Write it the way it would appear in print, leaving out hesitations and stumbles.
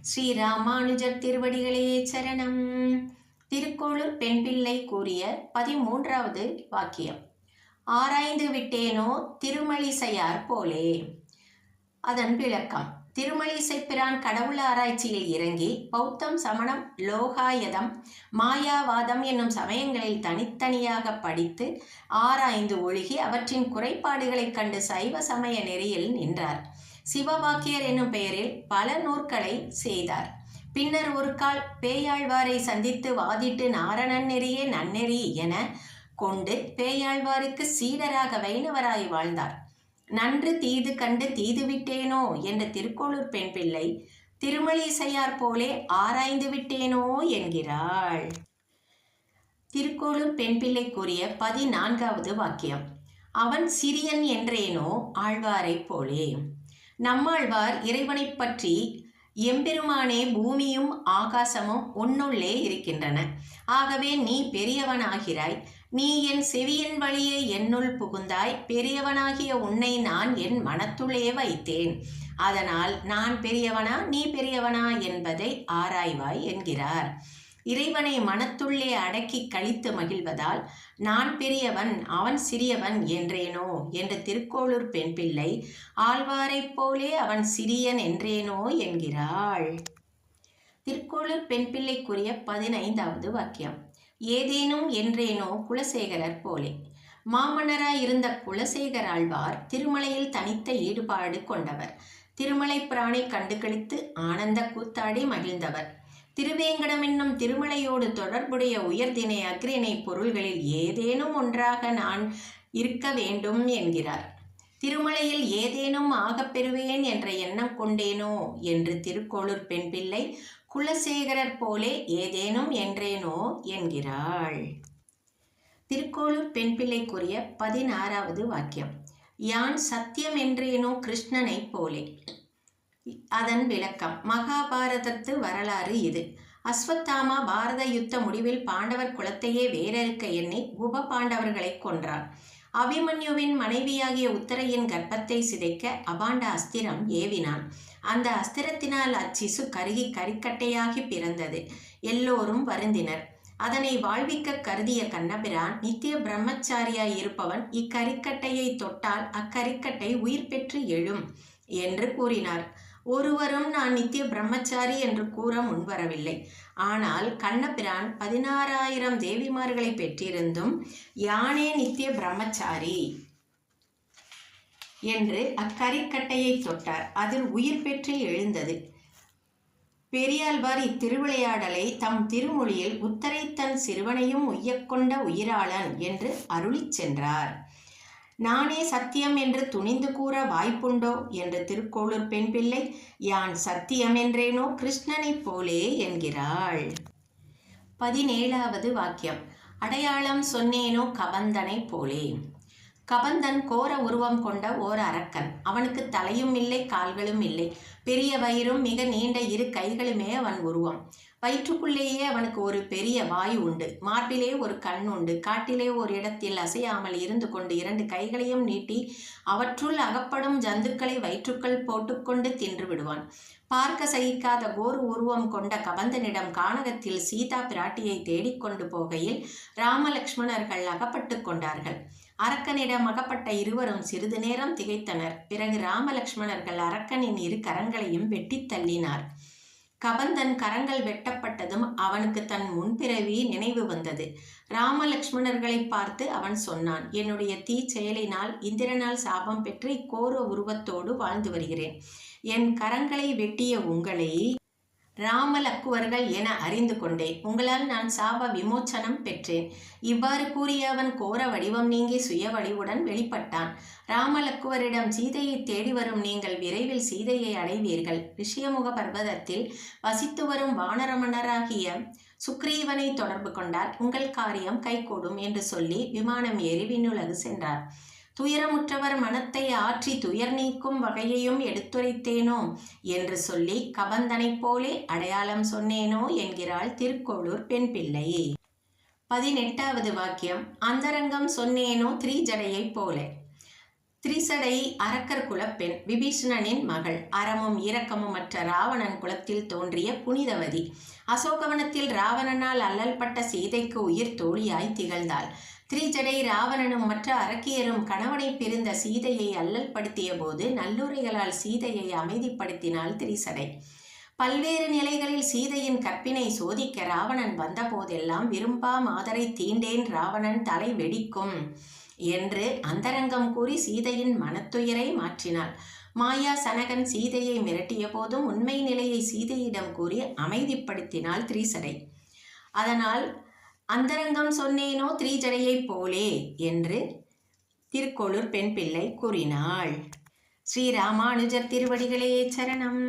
ஸ்ரீராமானுஜர் திருவடிகளே சரணம். திருக்கோளூர் பெண் பிள்ளை கூறிய 13வது வாக்கியம். ஆராய்ந்து விட்டேனோ திருமழிசையார் போலே. அதன் விளக்கம். திருமழிசை பிரான் கடவுள் ஆராய்ச்சியில் இறங்கி பௌத்தம், சமணம், லோகாயதம், மாயாவாதம் என்னும் சமயங்களில் தனித்தனியாக படித்து ஆராய்ந்து ஒழுகி அவற்றின் குறைபாடுகளைக் கண்டு சைவ சமய நெறியில் நின்றார். சிவவாக்கியர் என்னும் பெயரில் பல நூற்களை செய்தார். பின்னர் ஒரு கால் பேயாழ்வாரை சந்தித்து வாதிட்டு நாரணன் நெறியே நன்னெறி என கொண்டு பேயாழ்வாருக்கு சீடராக வைணவராய் வாழ்ந்தார். நன்று தீது கண்டு தீது விட்டேனோ என்ற திருக்கோளூர் பெண் பிள்ளை திருமழிசையார் போலே ஆராய்ந்து விட்டேனோ என்கிறாள். திருக்கோளூர் பெண் பிள்ளை கூறிய 14வது வாக்கியம். அவன் சிறியன் என்றேனோ ஆழ்வாரை போலே. நம்மாழ்வார் இறைவனை பற்றி எம்பெருமானே பூமியும் ஆகாசமும் உன்னுள்ளே இருக்கின்றன, ஆகவே நீ பெரியவனாகிறாய், நீ என் செவியின் வழியே என்னுள் புகுந்தாய், பெரியவனாகிய உன்னை நான் என் மனத்துள்ளே வைத்தேன், அதனால் நான் பெரியவனா நீ பெரியவனா என்பதை ஆராய்வாய் என்கிறார். இறைவனை மனத்துள்ளே அடக்கி கழித்து மகிழ்வதால் நான் பெரியவன் அவன் சிறியவன் என்றேனோ என்ற திருக்கோளூர் பெண் பிள்ளை ஆழ்வாரைப் போலே அவன் சிறியன் என்றேனோ என்கிறாள். திருக்கோளூர் பெண் பிள்ளைக்குரிய 15வது வாக்கியம். ஏதேனும் என்றேனோ குலசேகரர் போலே. மாமன்னராய் இருந்த குலசேகர ஆழ்வார் திருமலையில் தனித்த ஈடுபாடு கொண்டவர். திருமலை பிரானை கண்டுகளித்து ஆனந்த கூத்தாடி மகிழ்ந்தவர். திருவேங்கடம் என்னும் திருமலையோடு தொடர்புடைய உயர்தினை அக்ரிணை பொருள்களில் ஏதேனும் ஒன்றாக நான் இருக்க வேண்டும் என்கிறார். திருமலையில் ஏதேனும் ஆகப்பெறுவேன் என்ற எண்ணம் கொண்டேனோ என்று திருக்கோளூர் பெண் பிள்ளை குலசேகரர் போலே ஏதேனும் என்றேனோ என்கிறாள். திருக்கோளூர் பெண் பிள்ளைக்குரிய 16வது வாக்கியம். யான் சத்தியம் என்றேனோ கிருஷ்ணனை போலே. அதன் விளக்கம். மகாபாரதத்து வரலாறு இது. அஸ்வத்தாமா பாரத யுத்த முடிவில் பாண்டவர் குலத்தையே வேறறுக்க எண்ணி உப பாண்டவர்களை கொன்றார். அபிமன்யுவின் மனைவியாகிய உத்தரையின் கர்ப்பத்தை சிதைக்க அபாண்ட அஸ்திரம் ஏவினான். அந்த அஸ்திரத்தினால் அச்சிசு கருகி கரிக்கட்டையாகி பிறந்தது. எல்லோரும் வருந்தினர். அதனை வாழ்விக்க கருதிய கண்ணபிரான் நித்திய பிரம்மச்சாரியாய் இருப்பவன் இக்கரிக்கட்டையை தொட்டால் அக்கரிக்கட்டை உயிர் பெற்று எழும் என்று கூறினார். ஒருவரும் நான் நித்திய பிரம்மச்சாரி என்று கூற முன்வரவில்லை. ஆனால் கண்ணபிரான் 16,000 தேவிமார்களை பெற்றிருந்தும் யானே நித்திய பிரம்மச்சாரி என்று அக்கரிக்கட்டையை தொட்டார். அதில் உயிர் பெற்று எழுந்தது. பெரியாழ்வார் இத்திருவிளையாடலை தம் திருமொழியில் உத்தரை தன் சிறுவனையும் உய்யக்கொண்ட உயிராளன் என்று அருளிச் சென்றார். நானே சத்தியம் என்று துணிந்து கூற வாய்ப்புண்டோ என்ற திருக்கோளூர் பெண் பிள்ளை யான் சத்தியம் என்றேனோ கிருஷ்ணனைப் போலே என்கிறாள். 17வது வாக்கியம். அடையாளம் சொன்னேனோ கபந்தனை போலே. கபந்தன் கோர உருவம் கொண்ட ஓர் அரக்கன். அவனுக்கு தலையும் இல்லை கால்களும் இல்லை. பெரிய வயிறும் மிக நீண்ட 2 கைகளுமே அவன் உருவம். வயிற்றுக்குள்ளேயே அவனுக்கு ஒரு பெரிய வாயு உண்டு. மார்பிலே ஒரு கண் உண்டு. காட்டிலே ஒரு இடத்தில் அசையாமல் இருந்து கொண்டு 2 கைகளையும் நீட்டி அவற்றுள் அகப்படும் ஜந்துக்களை வயிற்றுக்கள் போட்டுக்கொண்டு தின்று விடுவான். பார்க்க சகிக்காத கோர் உருவம் கொண்ட கபந்தனிடம் கானகத்தில் சீதா பிராட்டியை தேடிக்கொண்டு போகையில் ராமலக்ஷ்மணர்கள் அகப்பட்டு கொண்டார்கள். அரக்கனிடம் அகப்பட்ட இருவரும் சிறிது நேரம் திகைத்தனர். பிறகு ராமலக்ஷ்மணர்கள் அரக்கனின் 2 கரங்களையும் வெட்டி தள்ளினார். கபந்தன் கரங்கள் வெட்டப்பட்டதும் அவனுக்கு தன் முன்பிறவி நினைவு வந்தது. ராமலக்ஷ்மணர்களை பார்த்து அவன் சொன்னான், என்னுடைய தீ செயலினால் இந்திரனால் சாபம் பெற்று இக்கோர உருவத்தோடு வாழ்ந்து வருகிறேன். என் கரங்களை வெட்டிய உங்களை ராமலக்குவர்கள் என அறிந்து கொண்டேன். உங்களால் நான் சாப விமோச்சனம் பெற்றேன். இவ்வாறு கூறிய அவன் கோர வடிவம் நீங்கி சுய வடிவுடன் வெளிப்பட்டான். ராமலக்குவரிடம் சீதையை தேடி வரும் நீங்கள் விரைவில் சீதையை அடைவீர்கள். ரிஷியமுக பர்வதத்தில் வசித்து வரும் வானரமணராகிய சுக்ரீவனை தொடர்பு கொண்டால் உங்கள் காரியம் கைகூடும் என்று சொல்லி விமானம் ஏறி விண்ணுலகு சென்றார். துயரமுற்றவர் மனத்தை ஆற்றி துயர் நீக்கும் வகையையும் எடுத்துரைத்தேனோ என்று சொல்லி கபந்தனைப் போலே அடையாளம் சொன்னேனோ என்கிறாள் திருக்கோளூர் பெண் பிள்ளை. 18வது வாக்கியம். அந்தரங்கம் சொன்னேனோ திரிஜடையைப் போல. திரிசடை அரக்கர் குலப்பெண், விபீஷணனின் மகள், அறமும் இரக்கமும் மற்ற ராவணன் குலத்தில் தோன்றிய புனிதவதி. அசோகவனத்தில் ராவணனால் அல்லல்பட்ட சீதைக்கு உயிர் தோழியாய் திகழ்ந்தாள். திரிஜடை ராவணனும் மற்ற அரக்கியரும் கணவனை பிரிந்த சீதையை அல்லல்படுத்திய போது நல்லுரைகளால் சீதையை அமைதிப்படுத்தினாள் திரிசடை. பல்வேறு நிலைகளில் சீதையின் கற்பினை சோதிக்க ராவணன் வந்தபோதெல்லாம் விரும்பா மாதரை தீண்டேன், ராவணன் தலை வெடிக்கும் என்று அந்தரங்கம் கூறி சீதையின் மனத்துயரை மாற்றினாள். மாயா சனகன் சீதையை மிரட்டிய போதும் உண்மை நிலையை சீதையிடம் கூறி அமைதிப்படுத்தினாள் திரிசடை. அதனால் அந்தரங்கம் சொன்னேனோ திரிஜடையைப் போலே என்று திருக்கோளூர் பெண் பிள்ளை கூறினாள். ஸ்ரீராமானுஜர் திருவடிகளே சரணம்.